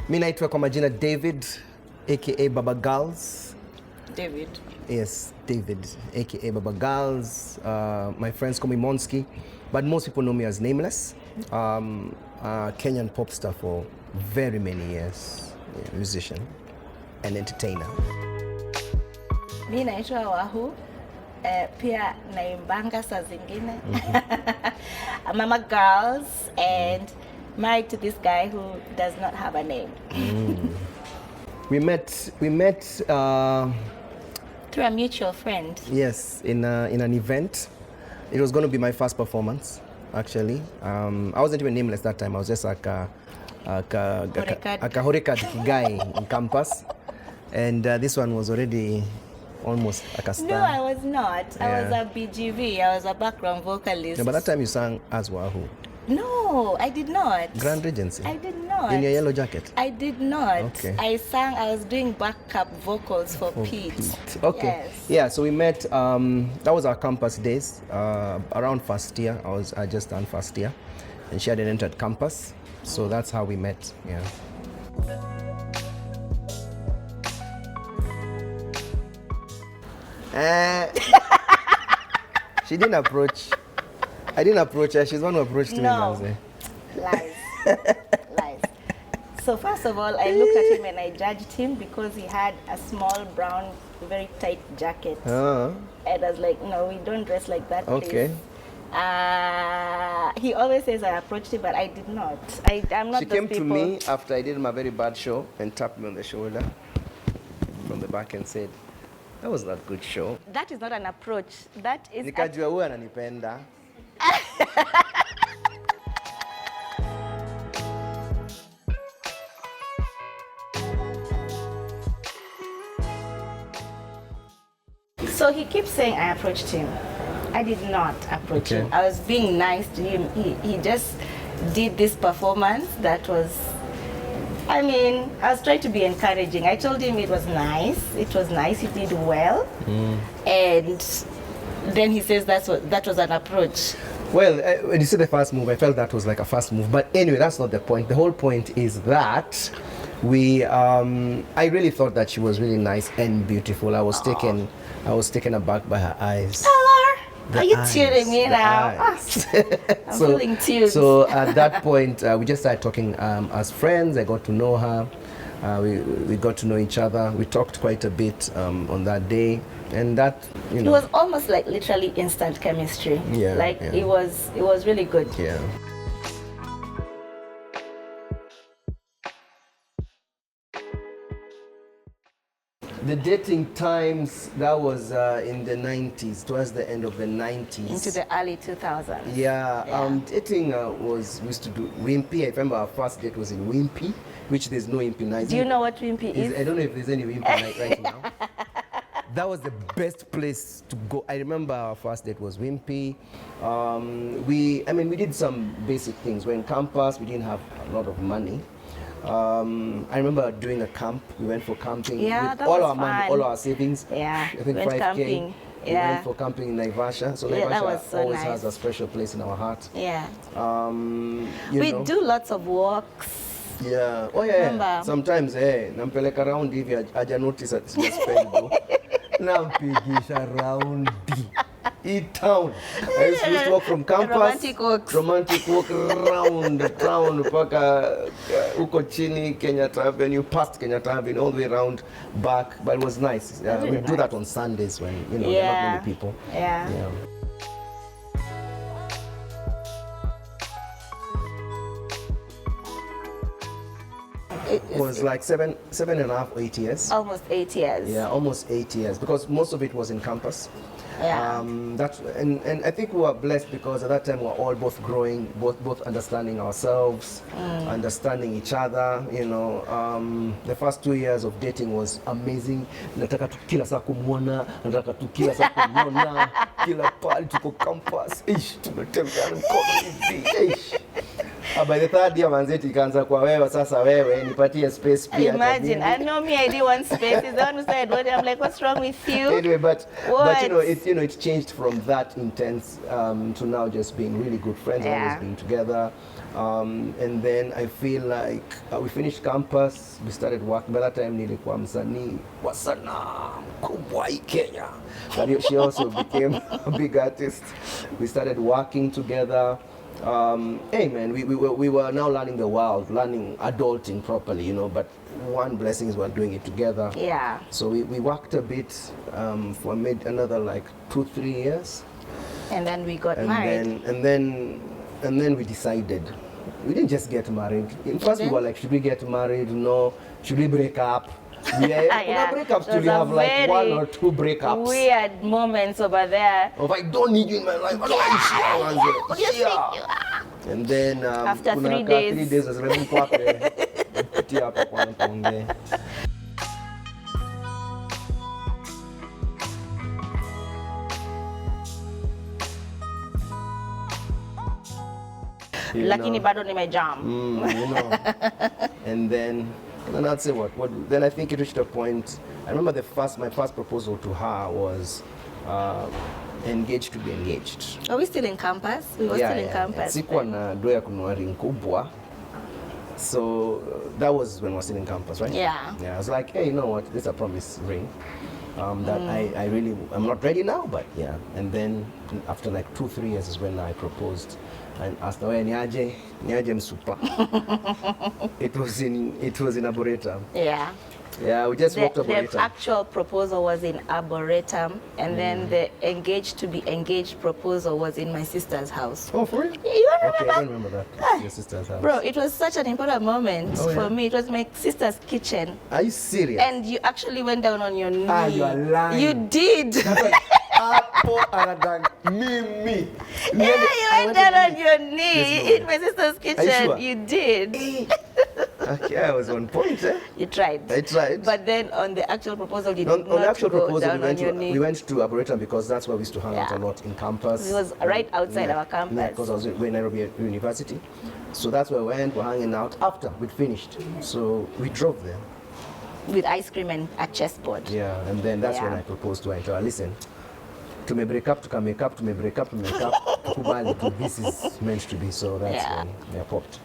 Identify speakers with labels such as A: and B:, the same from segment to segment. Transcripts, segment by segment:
A: Mi naitwa kwa majina David, aka Baba Girls.
B: David.
A: Yes, David, aka Baba Girls. My friends call me Monski, but most people know me as Nameless. Kenyan pop star for very many years. Yeah, musician and entertainer.
B: Mi naitwa Wahu. Pia naimbanga saa zingine. Mama Girls and married to this guy who does not have a name.
A: We met
B: through a mutual friend.
A: Yes, in an event. It was going to be my first performance, actually. I wasn't even nameless that time. I was just like a horekad guy in campus. And this one was already almost like a star.
B: No, I was not.
A: Yeah.
B: I was a BGV. I was a background vocalist.
A: Yeah, but that time you sang as Wahu.
B: No, I did not.
A: Grand Regency?
B: I did not.
A: In your yellow jacket?
B: I did not.
A: Okay.
B: I was doing backup vocals for Pete.
A: Okay.
B: Yes.
A: Yeah, so we met, that was our campus days, around first year. I just done first year. And she hadn't entered campus. So that's how we met, yeah. She didn't approach. I didn't approach her. She's the one who approached me.
B: No. Lies. Lies. So first of all, I looked at him and I judged him because he had a small brown, very tight jacket. And I was like, no, we don't dress like that,
A: okay.
B: He always says I approached him, but I did not. I'm not.
A: She came to me after I did my very bad show and tapped me on the shoulder from the back and said, "That was not a good show."
B: That is not an approach. That is.
A: Nikajua huyu ananipenda.
B: So he keeps saying I approached him. I did not approach him. I was being nice to him. He just did this performance that was, I mean, I was trying to be encouraging. I told him it was nice. It was nice. He did well. And then he says that was an approach.
A: Well, when you see the first move, I felt that was like a first move. But anyway, that's not the point. The whole point is that I really thought that she was really nice and beautiful. I was taken aback by her eyes.
B: Are you tearing me now? I'm feeling tears.
A: So at that point, we just started talking as friends. I got to know her. We got to know each other. We talked quite a bit on that day, and that, you know,
B: it was almost like literally instant chemistry.
A: Yeah,
B: like
A: yeah.
B: it was really good.
A: Yeah. The dating times, that was in the 90s, towards the end of the 90s.
B: Into the early 2000s.
A: Yeah. Dating we used to do Wimpy. I remember our first date was in Wimpy, which there's no Wimpy night.
B: Do you know what Wimpy is?
A: I don't know if there's any Wimpy night right now. That was the best place to go. I remember our first date was Wimpy. We did some basic things. We're in campus, we didn't have a lot of money. I remember doing a camp. We went for camping with all our money, all our savings.
B: Yeah,
A: I think 5K.
B: Camping.
A: We went for camping in Naivasha. So Naivasha
B: so
A: always
B: nice.
A: has a special place in our heart.
B: Yeah.
A: We
B: do lots of walks.
A: Yeah. Oh yeah.
B: Remember?
A: Sometimes nampeleka around hivi aja notice at spend though. Nampigisha round town. I used to walk from campus. Romantic walk around the town paka uko chini Kenyatta Avenue, past Kenyatta Avenue, all the way around back. But it was nice. We do that on Sundays when there are not many people.
B: Yeah.
A: It was like 7.5 or 8 years.
B: Almost 8 years.
A: Yeah, almost 8 years, because most of it was in campus.
B: Yeah.
A: And I think we were blessed because at that time we were all both growing, both understanding ourselves, understanding each other. The first 2 years of dating was amazing. Nataka tu kila saa kumwona, nataka tu kila saa kumwona, kila pali tuko campus. Tumetembea mkono hivi. By the third year manzeti ikaanza kwa wewe sasa wewe nipatie space pia.
B: Imagine, I know me, I didn't want space. He's the one who said, what? I'm like, what's wrong with you?
A: Anyway, but it changed from that intense to now just being really good friends, always being together. And then I feel like we finished campus, we started working. By that time nilikuwa msanii wa sanaa mkubwa hii Kenya. But she also became a big artist. We started working together. Hey man, we were now learning the world, learning adulting properly, you know, but one blessing is we're doing it together.
B: Yeah.
A: So we worked a bit for another like 2-3 years.
B: And then we got married.
A: And then we decided. We didn't just get married. First we were like, should we get married? No. Should we break up? Breakups till you have like 1 or 2 breakups.
B: Weird moments over there.
A: Of I don't need you in my life. And then
B: after 3 days.
A: 3 days was like
B: lakini bado nimejam.
A: You know. And then I'd say what? Then I think it reached a point. I remember my first proposal to her was engaged to be engaged.
B: Are we still in campus? We were still in campus.
A: Sikuwa na doa ya kununua ring kubwa. So that was when we were still in campus, right?
B: Yeah.
A: Yeah. I was like, hey, you know what? This is a promise ring. That I'm not ready now, but yeah. And then after like 2-3 years is when I proposed and asked her, niaje msupa. It was in Arboretum.
B: Yeah.
A: Yeah, we just walked Arboretum.
B: The actual proposal was in Arboretum, and then the engaged to be engaged proposal was in my sister's house.
A: Oh, for real?
B: You remember
A: Okay,
B: that?
A: I don't remember that. Your sister's house.
B: Bro, it was such an important moment for me. It was my sister's kitchen.
A: Are you serious?
B: And you actually went down on your knee.
A: Ah, you are lying.
B: You did.
A: Apple and me.
B: Yeah, you went down on your knee in my sister's kitchen.
A: Sure?
B: You did.
A: Okay, I was on point, eh?
B: You tried.
A: I tried.
B: But then on the actual proposal, you did
A: on
B: not
A: the actual
B: go
A: proposal,
B: down on your knee.
A: we went to Arboretum because that's where we used to hang out a lot in campus.
B: It was right outside our campus.
A: Yeah, because I was in Nairobi University. So that's where we went, we're hanging out after we'd finished. So we drove there.
B: With ice cream and a chessboard.
A: Yeah, and then that's when I proposed to her. I told her, listen, to me break up, to make up, tukubali, this is meant to be. So that's when they popped.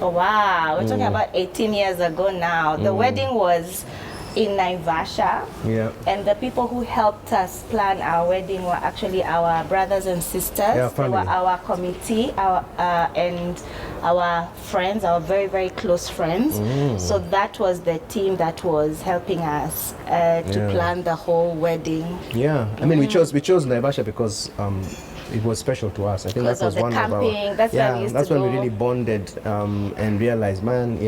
B: Oh, wow. We're talking about 18 years ago now. The wedding was in Naivasha.
A: Yeah.
B: And the people who helped us plan our wedding were actually our brothers and sisters.
A: Yeah,
B: they were our committee, and our friends, our very, very close friends. So that was the team that was helping us to plan the whole wedding.
A: Yeah. I mean, we chose Naivasha because it was special to us. I think that was one
B: camping,
A: of our. That's when we really bonded and realized, man,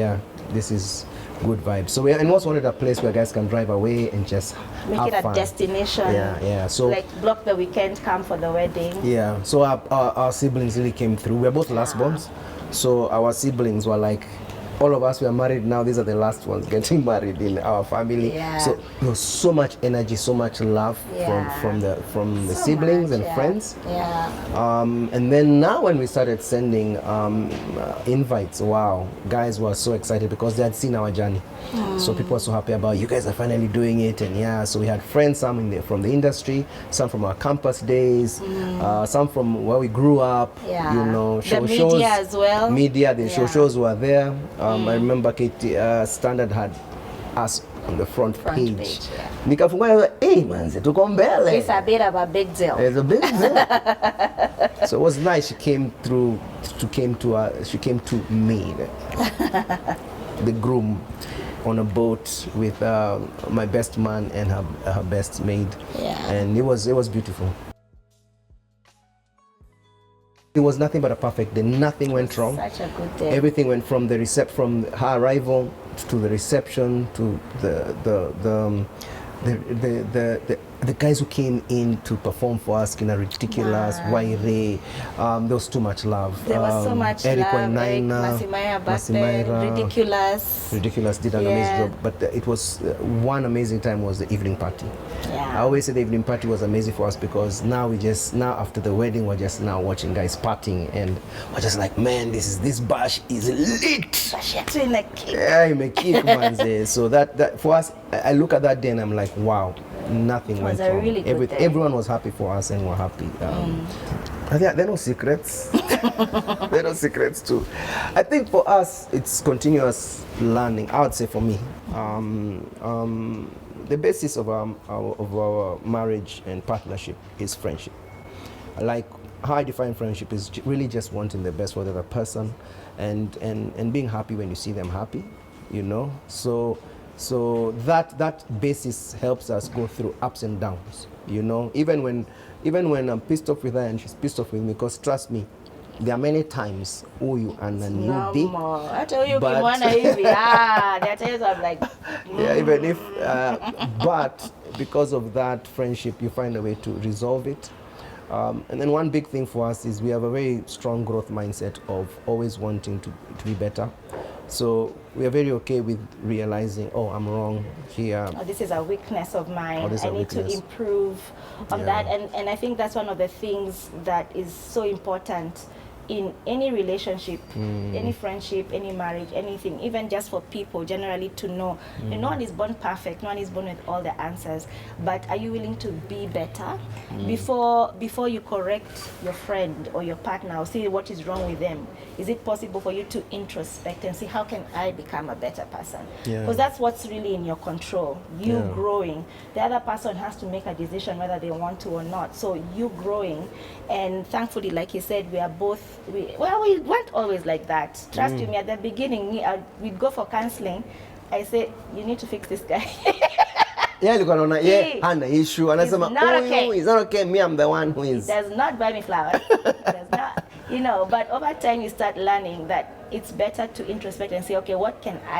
A: this is good vibes. So we almost wanted a place where guys can drive away and just
B: make
A: have
B: it a
A: fun.
B: destination.
A: Yeah. So
B: like block the weekend, come for the wedding.
A: Yeah. So our siblings really came through. We're both last borns, so our siblings were like, all of us were married now. These are the last ones getting married in our family.
B: Yeah.
A: So there was so much energy, so much love from the siblings and friends.
B: Yeah.
A: And then now when we started sending invites, wow, guys were so excited because they had seen our journey. So people were so happy about, you guys are finally doing it. And so we had friends, some from the industry, some from our campus days, some from where we grew up.
B: Yeah.
A: You know,
B: the media as well.
A: Media, the shows were there. I remember Standard had us on the front page.
B: Yeah.
A: Nikafungua, hey manze, tuko mbele.
B: It's a bit of a big deal.
A: It's a big deal. So it was nice. She came to me, the groom, on a boat with my best man and her best maid.
B: Yeah.
A: And it was beautiful. It was nothing but a perfect day. Nothing went wrong.
B: Such a good day.
A: Everything went from her arrival to the reception to the guys who came in to perform for us, Kina Ridiculous, Waire. There was too much love.
B: There was so much
A: Eric
B: love.
A: Wainaina,
B: Masimaira, Ridiculous
A: did an amazing job. But it was one amazing time was the evening party.
B: Yeah.
A: I always say the evening party was amazing for us because now after the wedding we're just now watching guys partying and we're just like, man, this bash is lit. Yeah, you make it, man. So that for us, I look at that day and I'm like, wow, nothing went wrong.
B: Really
A: everyone was happy for us and we're happy. There are no secrets. There are no secrets too. I think for us, it's continuous learning. I would say for me, the basis of our marriage and partnership is friendship. Like how I define friendship is really just wanting the best for the other person, and being happy when you see them happy, you know. So that basis helps us go through ups and downs, you know. Even when I'm pissed off with her and she's pissed off with me, because trust me, there are many times you and
B: I tell you, there are times I'm like,
A: yeah, even if but because of that friendship you find a way to resolve it. And then one big thing for us is we have a very strong growth mindset of always wanting to be better. So we are very okay with realizing, oh, I'm wrong here.
B: Oh, this is a weakness of mine. I need to improve on that. And I think that's one of the things that is so important in any relationship, any friendship, any marriage, anything, even just for people generally to know. No one is born perfect, no one is born with all the answers, but are you willing to be better before you correct your friend or your partner or see what is wrong with them? Is it possible for you to introspect and see how can I become a better person? Because that's what's really in your control, you growing. The other person has to make a decision whether they want to or not. So you growing, and thankfully, like you said, we are both, we weren't always like that. Trust you me, at the beginning, we'd go for counseling. I say, you need to fix this guy.
A: Yeah, look on an issue, and I say, it's not okay. Me, I'm the one who is.
B: He does not buy me flowers. Does not, you know. But over time, you start learning that it's better to introspect and say, okay,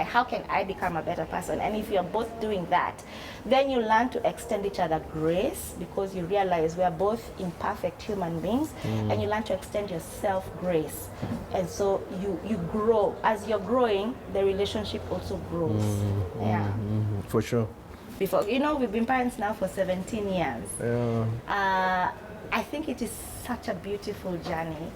B: how can I become a better person? And if you're both doing that, then you learn to extend each other grace, because you realize we are both imperfect human beings, and you learn to extend yourself grace. And so you grow. As you're growing, the relationship also grows.
A: For sure.
B: Before, you know, we've been parents now for 17 years. I think it is such a beautiful journey.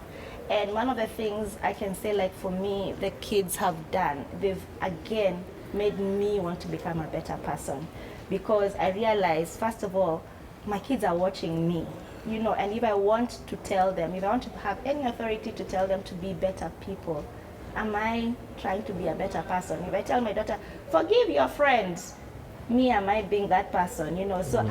B: And one of the things I can say, like for me, the kids have done, they've again made me want to become a better person. Because I realize, first of all, my kids are watching me, you know, and if I want to tell them, if I want to have any authority to tell them to be better people, am I trying to be a better person? If I tell my daughter, forgive your friends, am I being that person, you know? So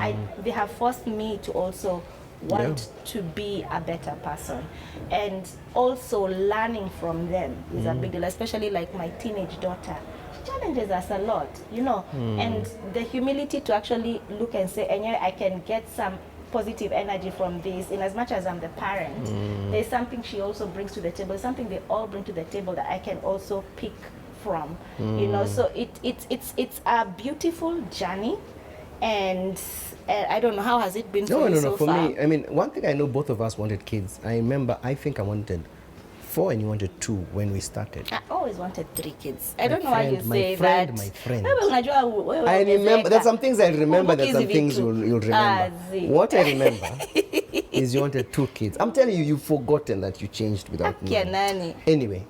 B: they have forced me to also want to be a better person. And also learning from them is a big deal, especially like my teenage daughter. Challenges us a lot, you know, and the humility to actually look and say, and I can get some positive energy from this, in as much as I'm the parent. There's something she also brings to the table, something they all bring to the table that I can also pick from, you know. So it's a beautiful journey, and I don't know, how has it been for you so far?
A: For me, I mean, one thing I know, both of us wanted kids. I remember, I think I wanted 4 and you wanted 2 when we started.
B: I always wanted 3 kids. I don't know why you say that.
A: My friend.
B: I
A: remember, there's some things I remember, there's some things you'll remember. What I remember is you wanted 2 kids. I'm telling you, you've forgotten that you changed without me. Anyway,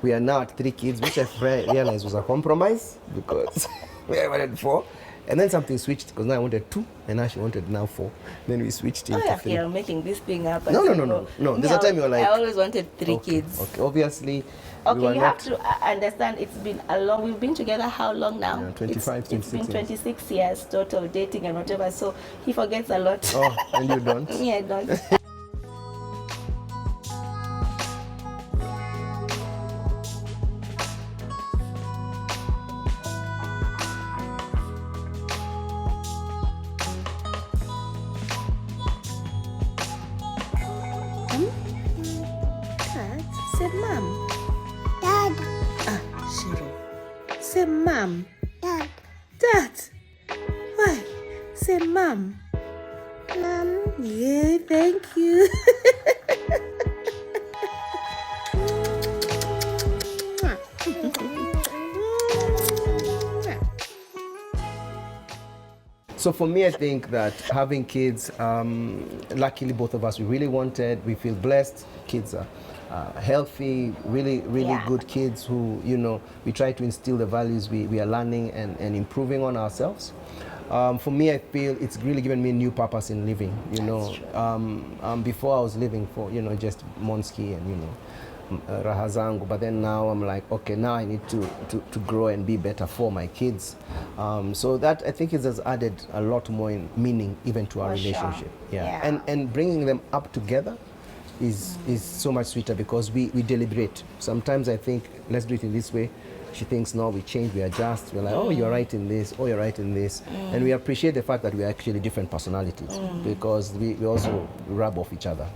A: we are now at 3 kids, which I realized was a compromise, because we wanted 4. And then something switched because now I wanted 2 and now she wanted now 4. Then we switched into 3.
B: I'm making this thing up.
A: No. There's a time you were like...
B: I always wanted 3 kids.
A: Okay, obviously...
B: Okay, you have to understand it's been a long... We've been together how long now?
A: Yeah, 25, 26
B: It's been 26 years total dating and whatever, so he forgets a lot.
A: Oh, and you don't?
B: Yeah, I don't. Say mom.
C: Dad.
B: Shiro. Say mom.
C: Dad.
B: Dad. Why? Say mom.
C: Mom.
B: Yeah, thank you.
A: So for me, I think that having kids, luckily both of us, we really wanted, we feel blessed. Kids are healthy, really good kids who, we try to instill the values we are learning and improving on ourselves. For me, I feel it's really given me a new purpose in living, Before I was living for, just Monski and, raha zangu, but then now I'm like, okay, now I need to grow and be better for my kids. So that, I think, it has added a lot more in meaning even to our relationship.
B: Sure. Yeah.
A: And bringing them up together is so much sweeter because we deliberate. Sometimes I think, let's do it in this way. She thinks, no, we change, we adjust. We're like, oh, you're right in this, oh, you're right in this. And we appreciate the fact that we're actually different personalities because we also rub off each other.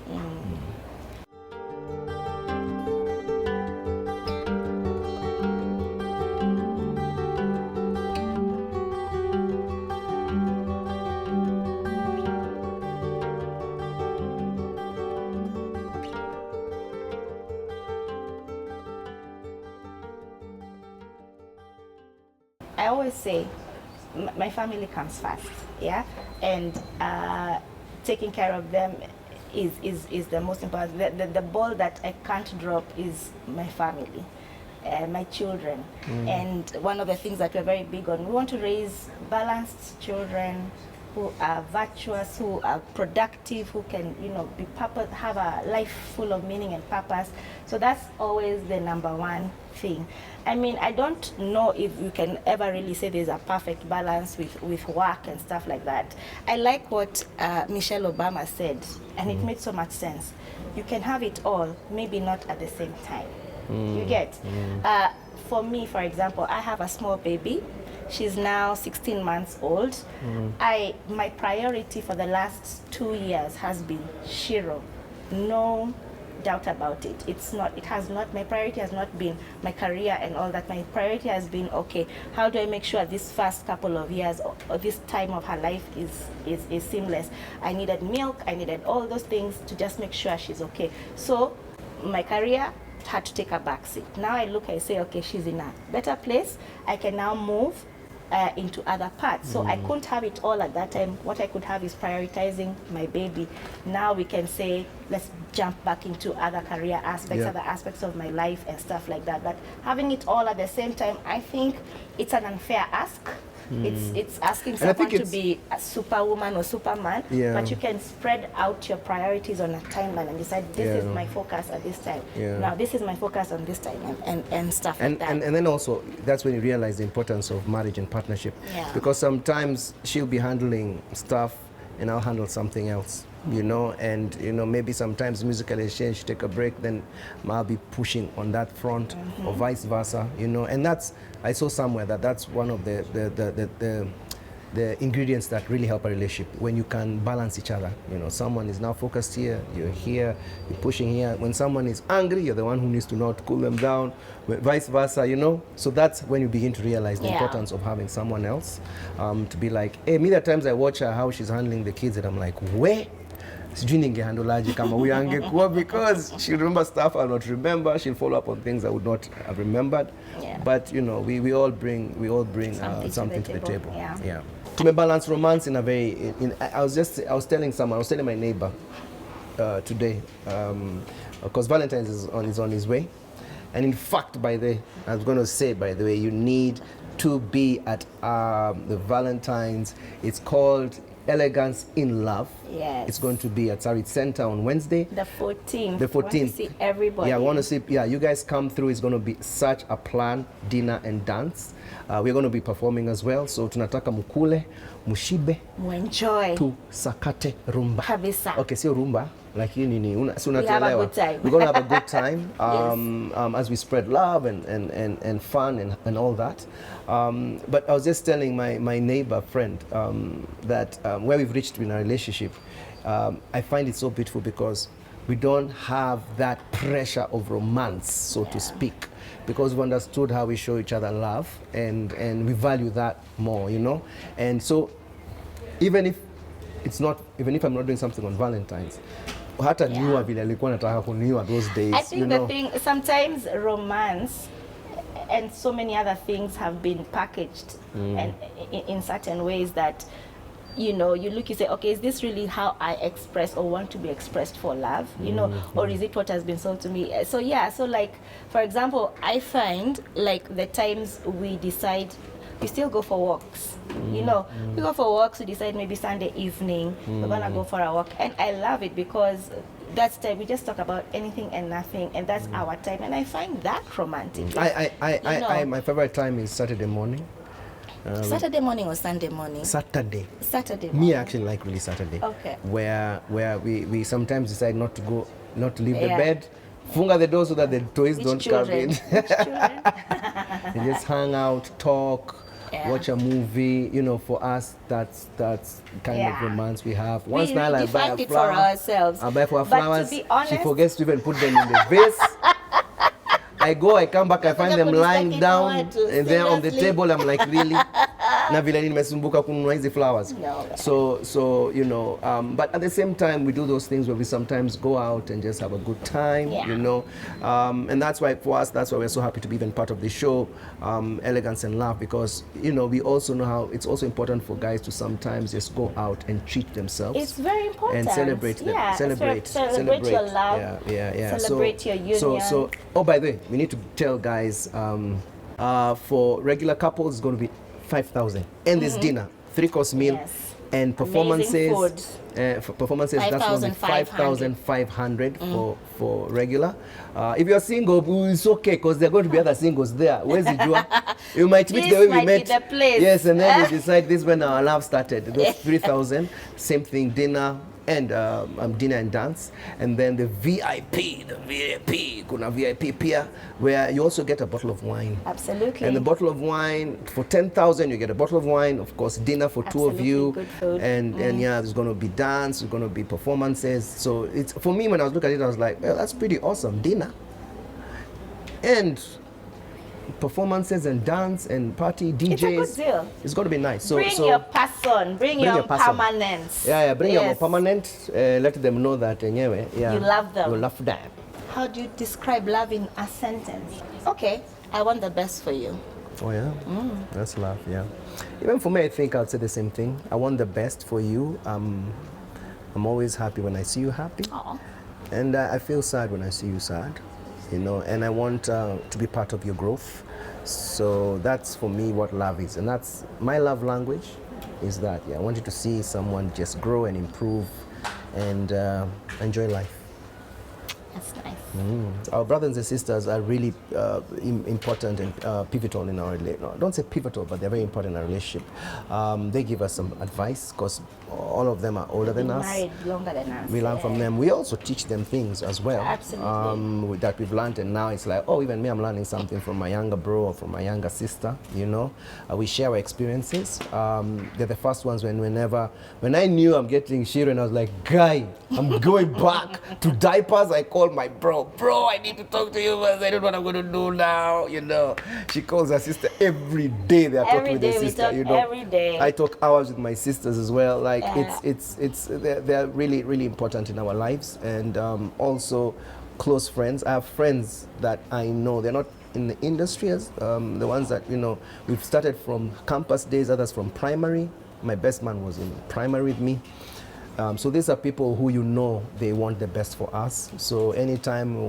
B: I always say my family comes first, yeah, and taking care of them is the most important. The ball that I can't drop is my family, my children. And one of the things that we're very big on, we want to raise balanced children who are virtuous, who are productive, who can, be have a life full of meaning and purpose. So that's always the number one thing. I mean, I don't know if you can ever really say there's a perfect balance with work and stuff like that. I like what Michelle Obama said, and it made so much sense. You can have it all, maybe not at the same time. You get? For me, for example, I have a small baby. She's now 16 months old. My priority for the last 2 years has been Shiro. No doubt about it. My priority has not been my career and all that. My priority has been, okay, how do I make sure this first couple of years or this time of her life is seamless? I needed milk, I needed all those things to just make sure she's okay. So my career had to take a back seat. Now I say, okay, she's in a better place. I can now move into other parts. So I couldn't have it all at that time. What I could have is prioritizing my baby. Now we can say, let's jump back into other career aspects, other aspects of my life and stuff like that. But having it all at the same time, I think it's an unfair ask. It's asking someone to be a superwoman or superman, but you can spread out your priorities on a timeline and decide this is my focus at this time. Now this is my focus on this time and stuff like that.
A: And then also, that's when you realize the importance of marriage and partnership. Because sometimes she'll be handling stuff and I'll handle something else. And maybe sometimes musically exchange, take a break, then I'll be pushing on that front, or vice versa, and I saw somewhere that's one of the ingredients that really help a relationship, when you can balance each other. Someone is now focused here, you're here, you're pushing here. When someone is angry, you're the one who needs to know how to cool them down, vice versa, So that's when you begin to realize the importance of having someone else, to be like, hey, me, there are times I watch her, how she's handling the kids, and I'm like, where? Sijui ningehandolaje kama huyu angekuwa, because she'll remember stuff I'll not remember. She'll follow up on things I would not have remembered. But we all bring something to the table. To balance romance in a very. I was telling my neighbor today, because Valentine's is on his way, and in fact, I was going to say, by the way, you need to be at the Valentine's. It's called Elegance in Love.
B: Yes.
A: It's going to be at Sarit Center on Wednesday.
B: The 14th.
A: The 14th.
B: I want to see everybody.
A: Yeah, I want to see, you guys come through. It's going to be such a plan, dinner and dance. We're going to be performing as well. So tunataka mukule, mushibe,
B: enjoy.
A: Tu sakate rumba.
B: Kabisa.
A: Okay, sio rumba. Like you nini,
B: we have a good time.
A: We're going to have a good time
B: Yes.
A: as we spread love and fun and all that. But I was just telling my neighbor friend that where we've reached in our relationship, I find it so beautiful because we don't have that pressure of romance, so to speak, because we understood how we show each other love and we value that more, you know. And so even if I'm not doing something on Valentine's, hata niwa vile alikuwa nataka kuniwa those days.
B: I think
A: you know?
B: the thing, sometimes romance and so many other things have been packaged and in certain ways that, you know, you look, you say, okay, is this really how I express or want to be expressed for love, you know, or is it what has been sold to me? So yeah, so like, for example, I find like the times we decide, we still go for walks, you know, we go for walks, we decide maybe Sunday evening, we're gonna go for a walk, and I love it because that's time we just talk about anything and nothing, and that's our time, and I find that romantic.
A: My favorite time is Saturday morning.
B: Saturday morning or Sunday morning?
A: Saturday.
B: Saturday morning.
A: Me, I actually like really Saturday.
B: Okay.
A: Where we sometimes decide not to leave the bed, funga the door so that the toys don't come in. And just hang out, talk, watch a movie. You know, for us, that's kind of romance we have. Once in a while, I buy a flower.
B: For ourselves.
A: I buy for her
B: But
A: flowers.
B: to be honest,
A: she forgets to even put them in the vase. I go, I come back, I find them lying down, and then on the table, I'm like, really? Na vile nimesumbuka kununua hizi flowers.
B: No.
A: So you know, but at the same time, we do those things where we sometimes go out and just have a good time, you know, and that's why for us, that's why we're so happy to be even part of the show, Elegance and Love, because you know we also know how it's also important for guys to sometimes just go out and treat themselves.
B: It's very important.
A: And celebrate them. Celebrate
B: your love.
A: Yeah.
B: Celebrate your union.
A: So oh, by the way, we need to tell guys, for regular couples, it's going to be 5,000, and this dinner, 3-course meal, and performances. Performances, that's going to be 5,500 for regular. If you're single, it's okay because there are going to be other singles there. Where's the jua? You might meet the way we met.
B: The place.
A: Yes, and then we decide this is when our love started. Those 3,000, same thing, dinner and dinner and dance, and then the VIP, kuna VIP pia, where you also get a bottle of wine.
B: Absolutely.
A: And the bottle of wine for 10,000, you get a bottle of wine. Of course, dinner for two of you.
B: Good food.
A: And yeah, there's going to be dance. There's going to be performances. So it's for me when I was looking at it, I was like, well, that's pretty awesome. Dinner and performances and dance and party DJs.
B: It's a good deal.
A: It's going to be nice. So
B: bring your person. Bring your permanence.
A: Yeah. Bring your permanent. Let them know that anyway. Yeah.
B: You love them.
A: You love them.
B: How do you describe love in a sentence? Okay, I want the best for you.
A: Oh yeah, that's love. Yeah. Even for me, I think I'd say the same thing. I want the best for you. I'm always happy when I see you happy.
B: Aww.
A: And I feel sad when I see you sad. You know, and I want to be part of your growth. So that's for me what love is, and that's my love language. Is that I want you to see someone just grow and improve, and enjoy life.
B: That's nice.
A: Our brothers and sisters are really important and pivotal in our relationship. No, don't say pivotal, but they're very important in our relationship. They give us some advice because all of them are older than us.
B: Married longer than us.
A: We learn from them. We also teach them things as well.
B: Absolutely.
A: That we've learned, and now it's like, oh, even me, I'm learning something from my younger bro or from my younger sister. You know, we share our experiences. They're the first ones when I knew I'm getting Shirin, I was like, guy, I'm going back to diapers. I called my bro, I need to talk to you, but I don't know what I'm going to do now. You know, she calls her sister every day. They are talking with their sister. You know,
B: every day.
A: I talk hours with my sisters as well. Like they're really, really important in our lives, and also close friends. I have friends that I know they're not in the industry as the ones that we've started from campus days, others from primary. My best man was in primary with me. So these are people who you know they want the best for us. So anytime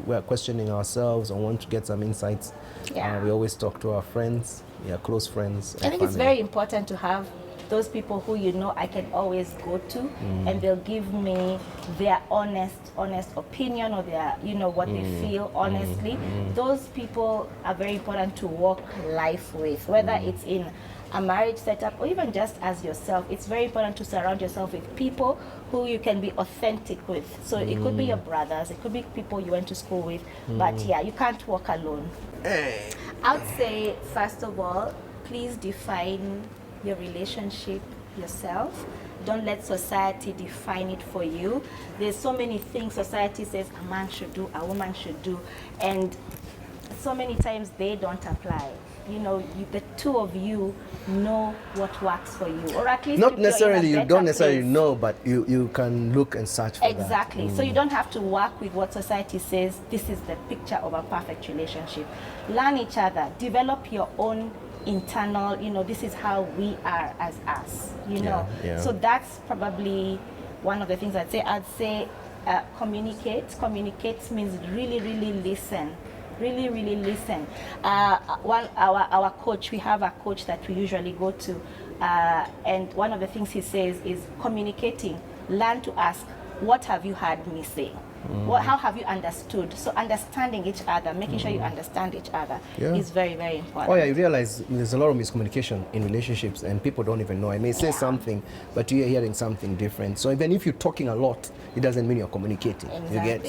A: we're questioning ourselves or want to get some insights, we always talk to our friends, close friends.
B: I think it's very important to have those people who you know I can always go to, and they'll give me their honest opinion, or their, you know, what they feel honestly. Those people are very important to walk life with, whether it's in a marriage setup or even just as yourself. It's very important to surround yourself with people who you can be authentic with. So it could be your brothers, it could be people you went to school with, but yeah, you can't walk alone. I would say, first of all, please define your relationship yourself. Don't let society define it for you. There's so many things society says a man should do, a woman should do, and so many times they don't apply. You know, the two of you know what works for you, or at least
A: not necessarily you don't necessarily
B: place.
A: know, but you can look and search for
B: exactly. So you don't have to work with what society says this is the picture of a perfect relationship. Learn each other, develop your own internal, you know, this is how we are as us, you know. So that's probably one of the things I'd say. Communicate means really listen. Really listen. Our coach, we have a coach that we usually go to, and one of the things he says is communicating. Learn to ask, what have you heard me say? How have you understood? So understanding each other, making sure you understand each other is very important.
A: Oh yeah, you realize there's a lot of miscommunication in relationships, and people don't even know. I may say something, but you're hearing something different. So even if you're talking a lot, it doesn't mean you're communicating.
B: Exactly.
A: You get?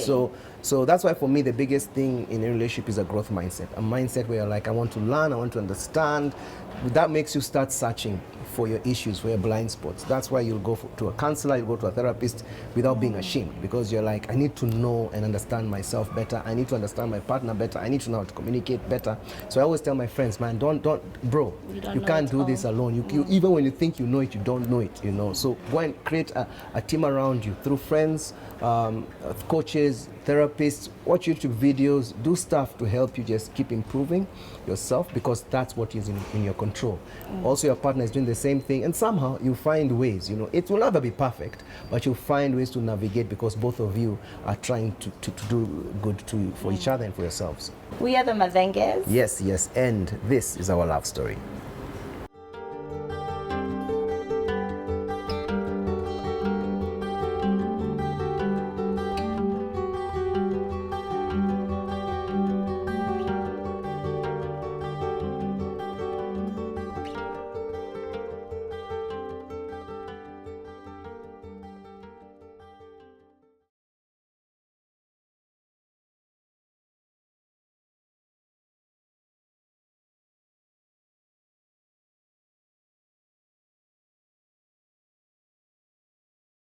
A: So that's why for me the biggest thing in a relationship is a growth mindset. A mindset where you're like, I want to learn, I want to understand. That makes you start searching for your issues, for your blind spots. That's why you'll go to a counselor, you'll go to a therapist without being ashamed, because you're like, I need to know and understand myself better. I need to understand my partner better. I need to know how to communicate better. So I always tell my friends, man, bro, you can't do this alone. You even when you think you know it, you don't know it, you know. So go and create a team around you through friends, coaches, therapists, watch YouTube videos, do stuff to help you just keep improving yourself, because that's what is in your control. Also, your partner is doing the same thing, and somehow you find ways, you know, it will never be perfect, but you'll find ways to navigate, because both of you are trying to do good for each other and for yourselves.
B: We are the Mazenges.
A: Yes, and this is our love story.